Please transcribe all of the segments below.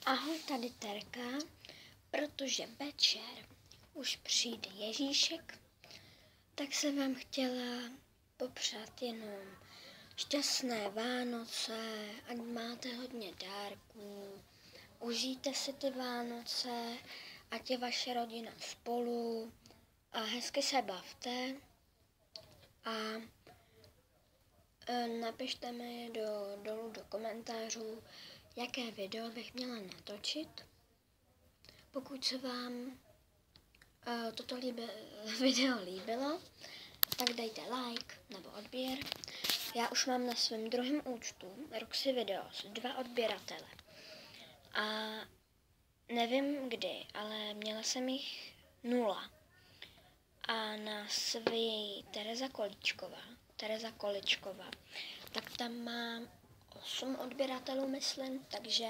Ahoj, tady Terka, protože večer už přijde Ježíšek, tak jsem vám chtěla popřát jenom šťastné Vánoce, ať máte hodně dárků, užijte si ty Vánoce, ať je vaše rodina spolu a hezky se bavte a napište mi dolů do komentářů, jaké video bych měla natočit. Pokud se vám toto video líbilo, tak dejte like nebo odběr. Já už mám na svém druhém účtu Roxy Videos 2 odběratele. A nevím kdy, ale měla jsem jich 0. A na svý Tereza Količková, tak tam mám 8 odběratelů, myslím, takže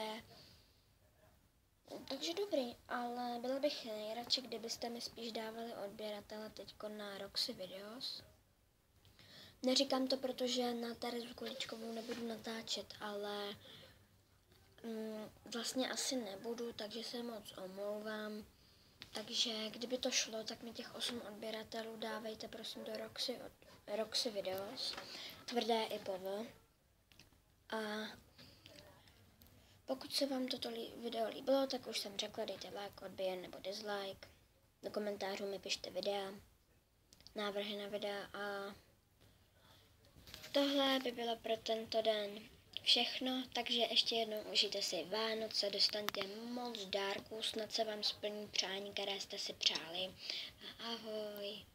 dobrý, ale byl bych nejradši, kdybyste mi spíš dávali odběratele teďko na Roxy Videos. Neříkám to, protože na Terezu Količkovou nebudu natáčet, ale vlastně asi nebudu, takže se moc omlouvám. Takže kdyby to šlo, tak mi těch 8 odběratelů dávejte prosím do Roxy Videos, tvrdé i PV. A pokud se vám toto video líbilo, tak už jsem řekla, dejte like, odběr nebo dislike. Do komentářů mi pište videa, návrhy na videa a tohle by bylo pro tento den všechno, takže ještě jednou užijte si Vánoce, dostaňte moc dárků, snad se vám splní přání, které jste si přáli. Ahoj.